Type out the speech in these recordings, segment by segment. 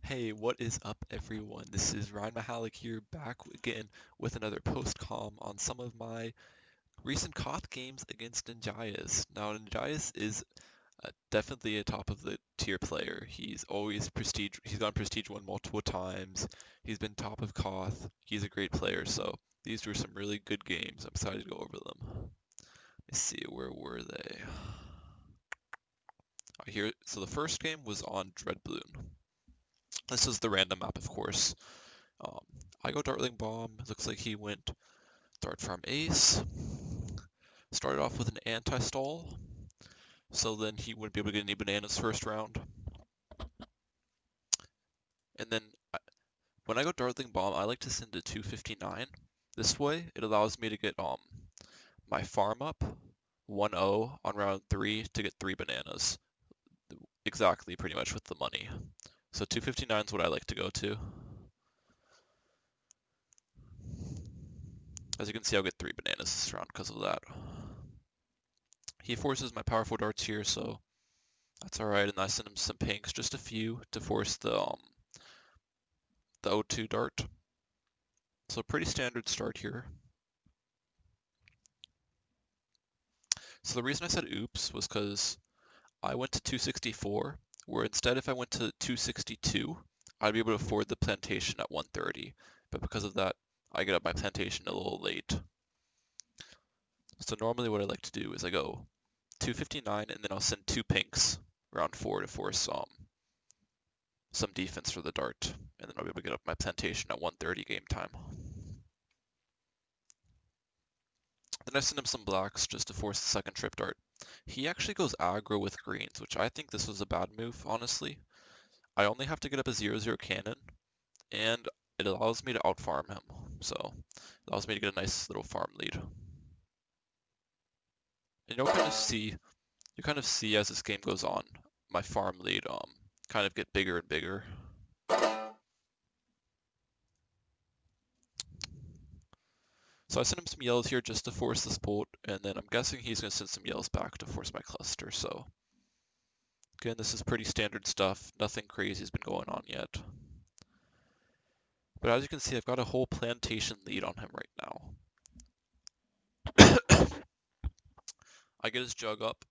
Hey, what is up, everyone? This is Ryan Mahalik here, back again with another post-com on some of my recent COD games against Ninjayas. Now, Ninjayas is definitely a top of the tier player. He's always prestige. He's gone Prestige 1 multiple times. He's been top of Koth. He's a great player, so these were some really good games. I'm excited to go over them. Let me see, where were they? Here, so the first game was on Dreadbloon. This is the random map, of course. Um, I go Dartling Bomb. It looks like he went Dart Farm Ace. Started off with an anti-stall, so then he wouldn't be able to get any bananas first round. And then when I go Dartling Bomb, I like to send a 259. This way, it allows me to get my farm up 1-0 on round 3 to get 3 bananas. Exactly, pretty much with the money. So 259 is what I like to go to. As you can see, I'll get 3 bananas this round because of that. He forces my powerful darts here, so that's alright, and I send him some pinks, just a few, to force the 0-2 dart. So pretty standard start here. So the reason I said oops was because I went to 264, where instead if I went to 262, I'd be able to afford the plantation at 130. But because of that, I get up my plantation a little late. So normally what I like to do is I go 259 and then I'll send 2 pinks round 4 to force some defense for the dart, and then I'll be able to get up my plantation at 130 game time. Then I send him some blacks just to force the second trip dart. He actually goes aggro with greens, which I think this was a bad move, honestly. I only have to get up a 0-0 cannon, and it allows me to outfarm him, so it allows me to get a nice little farm lead. And you kind of see as this game goes on, my farm lead kind of get bigger and bigger. So I sent him some yellows here just to force this bolt, and then I'm guessing he's going to send some yellows back to force my cluster. So again, this is pretty standard stuff. Nothing crazy has been going on yet. But as you can see, I've got a whole plantation lead on him right now. I get his jug up,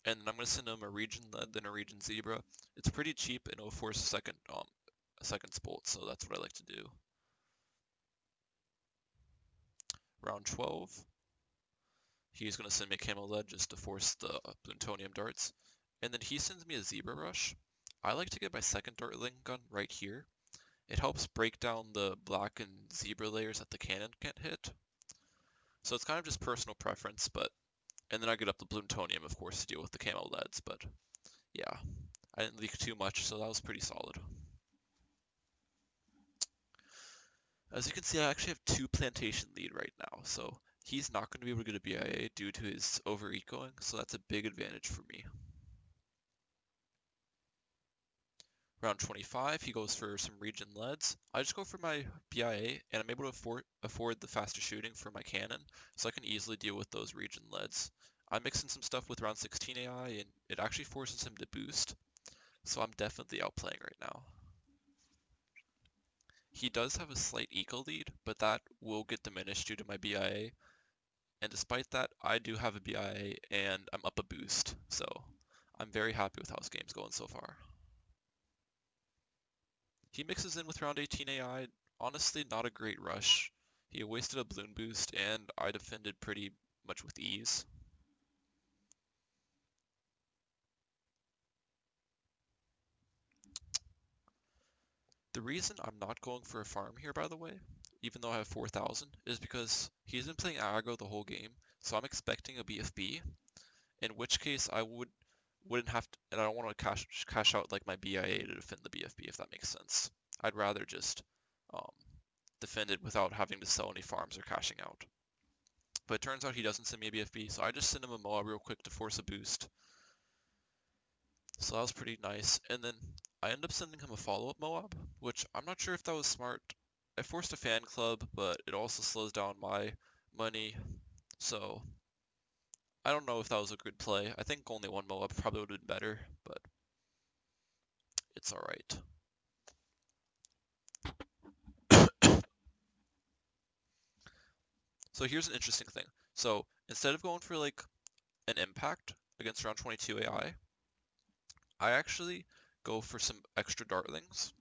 and then I'm going to send him a region lead, then a region zebra. It's pretty cheap, and it'll force a second bolt, so that's what I like to do. Round 12, he's going to send me a camel lead just to force the plutonium darts. And then he sends me a zebra rush. I like to get my second dartling gun right here. It helps break down the black and zebra layers that the cannon can't hit. So it's kind of just personal preference, and then I get up the plutonium, of course, to deal with the camo leads, but yeah, I didn't leak too much, so that was pretty solid. As you can see, I actually have 2 plantation lead right now, so he's not going to be able to get a BIA due to his over-ecoing, so that's a big advantage for me. Round 25, he goes for some region leads. I just go for my BIA, and I'm able to afford the faster shooting for my cannon, so I can easily deal with those region leads. I'm mixing some stuff with round 16 AI, and it actually forces him to boost, so I'm definitely outplaying right now. He does have a slight eco lead, but that will get diminished due to my BIA, and despite that, I do have a BIA, and I'm up a boost, so I'm very happy with how his game's going so far. He mixes in with round 18 AI. Honestly, not a great rush. He wasted a balloon boost, and I defended pretty much with ease. The reason I'm not going for a farm here, by the way, even though I have 4,000, is because he's been playing aggro the whole game, so I'm expecting a BFB, in which case I wouldn't have to, and I don't want to cash out like my BIA to defend the BFB, if that makes sense. I'd rather just defend it without having to sell any farms or cashing out. But it turns out he doesn't send me a BFB, so I just send him a Moab real quick to force a boost. So that was pretty nice. And then I end up sending him a follow-up Moab, which I'm not sure if that was smart. I forced a fan club, but it also slows down my money. So I don't know if that was a good play. I think only one Moab probably would have been better, but it's alright. So here's an interesting thing. So instead of going for like an impact against round 22 AI, I actually go for some extra dartlings.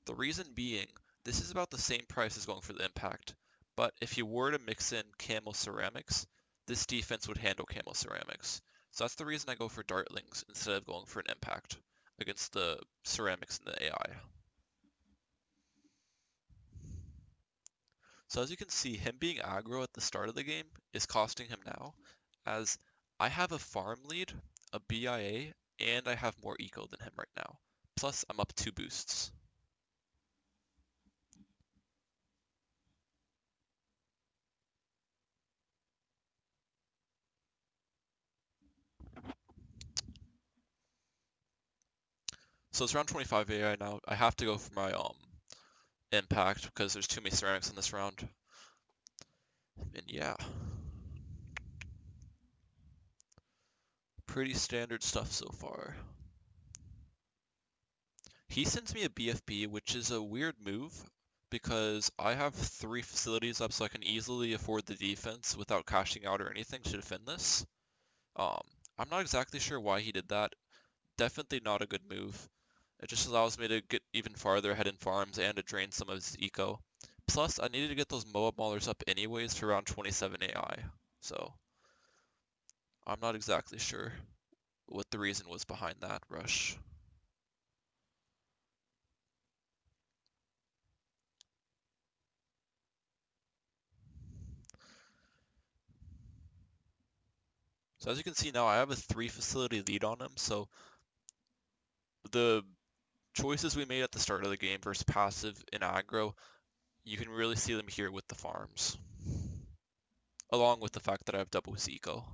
The reason being, this is about the same price as going for the impact, but if you were to mix in camo ceramics, this defense would handle camo ceramics. So that's the reason I go for dartlings instead of going for an impact against the ceramics and the AI. So as you can see, him being aggro at the start of the game is costing him now, as I have a farm lead, a BIA, and I have more eco than him right now. Plus, I'm up 2 boosts. So it's round 25 AI now. I have to go for my impact because there's too many ceramics in this round. And yeah, pretty standard stuff so far. He sends me a BFB, which is a weird move because I have 3 facilities up, so I can easily afford the defense without cashing out or anything to defend this. Um, I'm not exactly sure why he did that. Definitely not a good move. It just allows me to get even farther ahead in farms and to drain some of his eco. Plus, I needed to get those Moab Maulers up anyways for around 27 AI. So, I'm not exactly sure what the reason was behind that rush. So as you can see now, I have a 3 facility lead on him, so the choices we made at the start of the game versus passive and aggro, you can really see them here with the farms. Along with the fact that I have double his eco.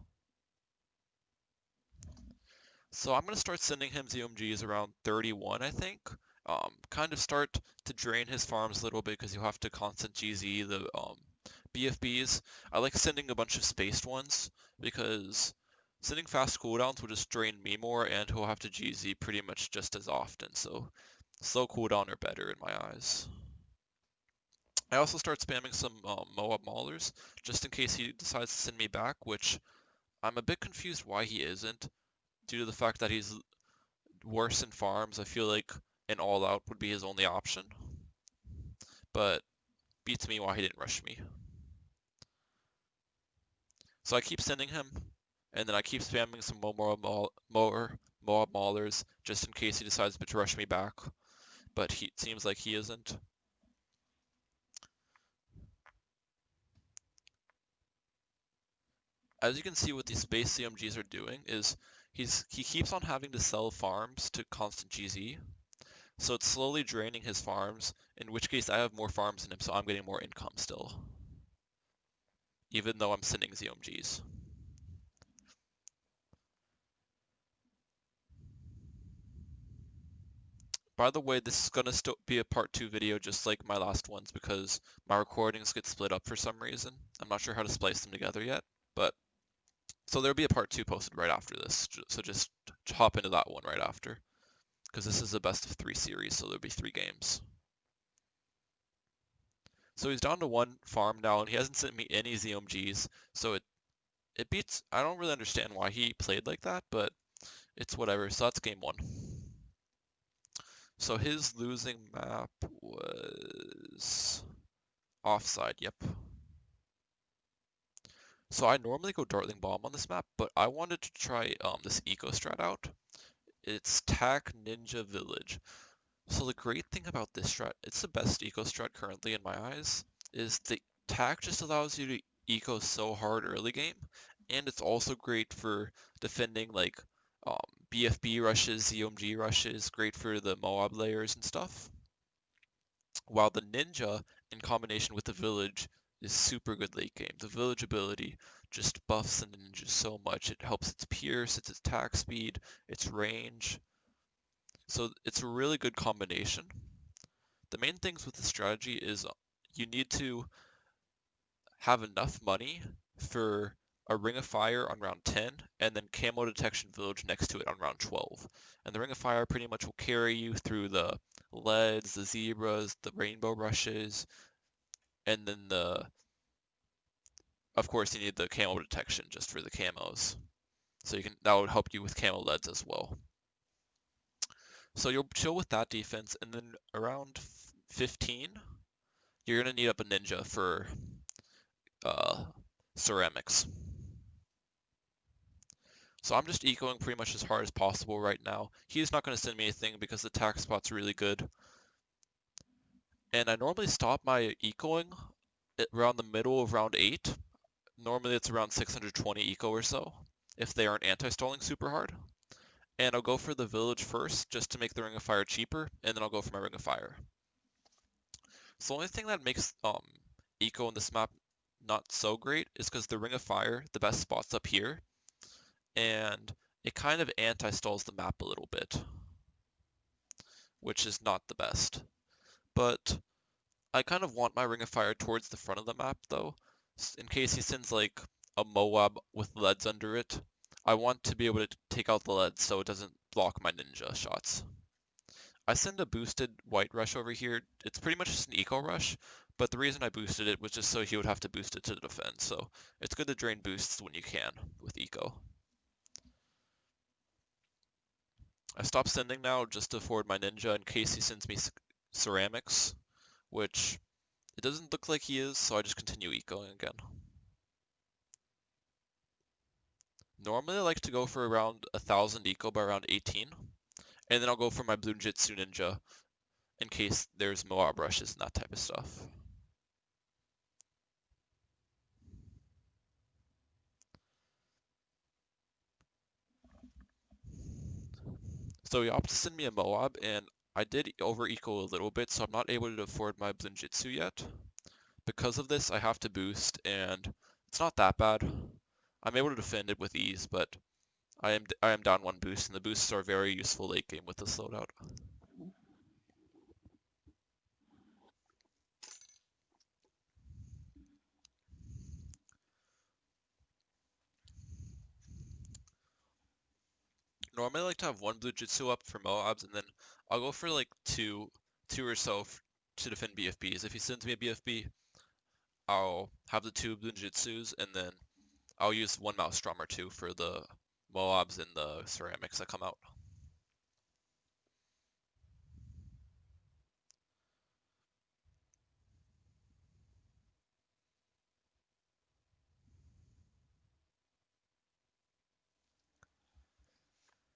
So I'm going to start sending him ZOMGs around 31, I think. Kind of start to drain his farms a little bit because you have to constant GZ the BFBs. I like sending a bunch of spaced ones because sending fast cooldowns will just drain me more and he'll have to GZ pretty much just as often. So slow cooldown are better in my eyes. I also start spamming some Moab Maulers just in case he decides to send me back, which I'm a bit confused why he isn't, due to the fact that he's worse in farms. I feel like an all-out would be his only option, but beats me why he didn't rush me. So I keep sending him, and then I keep spamming some more Moab Maulers just in case he decides to rush me back, but it seems like he isn't. As you can see, what these space CMGs are doing is he keeps on having to sell farms to constant GZ, so it's slowly draining his farms, in which case I have more farms than him, so I'm getting more income still, even though I'm sending ZOMGs. By the way, this is gonna still be a part 2 video just like my last ones because my recordings get split up for some reason. I'm not sure how to splice them together yet, but so there'll be a part 2 posted right after this. So just hop into that one right after because this is a best of 3 series, so there'll be 3 games. So he's down to 1 farm now and he hasn't sent me any ZOMGs, so it beats. I don't really understand why he played like that, but it's whatever. So that's game 1. So his losing map was offside, yep. So I normally go Dartling Bomb on this map, but I wanted to try this eco strat out. It's Tac Ninja Village. So the great thing about this strat, it's the best eco strat currently in my eyes, is the Tac just allows you to eco so hard early game, and it's also great for defending like BFB rushes, ZOMG rushes, great for the Moab layers and stuff. While the Ninja, in combination with the Village, is super good late game. The Village ability just buffs the Ninja so much. It helps its pierce, its attack speed, its range. So it's a really good combination. The main things with the strategy is you need to have enough money for a Ring of Fire on round 10, and then Camo Detection Village next to it on round 12. And the Ring of Fire pretty much will carry you through the leads, the zebras, the rainbow rushes, and then of course, you need the camo detection just for the camos. So that would help you with camo leads as well. So you'll chill with that defense, and then around 15, you're gonna need up a ninja for ceramics. So I'm just ecoing pretty much as hard as possible right now. He's not going to send me anything because the attack spot's really good. And I normally stop my ecoing around the middle of round 8. Normally it's around 620 eco or so, if they aren't anti-stalling super hard. And I'll go for the village first, just to make the Ring of Fire cheaper, and then I'll go for my Ring of Fire. So the only thing that makes eco in this map not so great is because the Ring of Fire, the best spot's up here, and it kind of anti-stalls the map a little bit, which is not the best. But I kind of want my Ring of Fire towards the front of the map, though, in case he sends like a Moab with leads under it. I want to be able to take out the leads so it doesn't block my ninja shots. I send a boosted White Rush over here. It's pretty much just an eco rush, but the reason I boosted it was just so he would have to boost it to defend, so it's good to drain boosts when you can with eco. I stopped sending now just to forward my ninja in case he sends me ceramics, which it doesn't look like he is, so I just continue ecoing again. Normally I like to go for around 1,000 eco by around 18, and then I'll go for my Blue Jitsu Ninja in case there's Moab rushes and that type of stuff. So he opted to send me a Moab, and I did over eco a little bit, so I'm not able to afford my Blue Jitsu yet. Because of this, I have to boost, and it's not that bad. I'm able to defend it with ease, but I am down 1 boost, and the boosts are very useful late game with this loadout. Normally I like to have 1 Blue Jitsu up for Moabs, and then I'll go for like two or so to defend BFBs. If he sends me a BFB, I'll have the 2 Blue Jitsus, and then I'll use 1 Maelstrom or 2 for the Moabs and the ceramics that come out.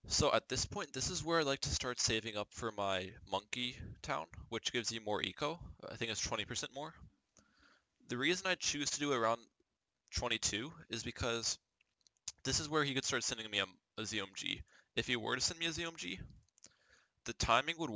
So at this point, this is where I like to start saving up for my monkey town, which gives you more eco. I think it's 20% more. The reason I choose to do around 22 is because this is where he could start sending me a ZOMG. If he were to send me a ZOMG, the timing would work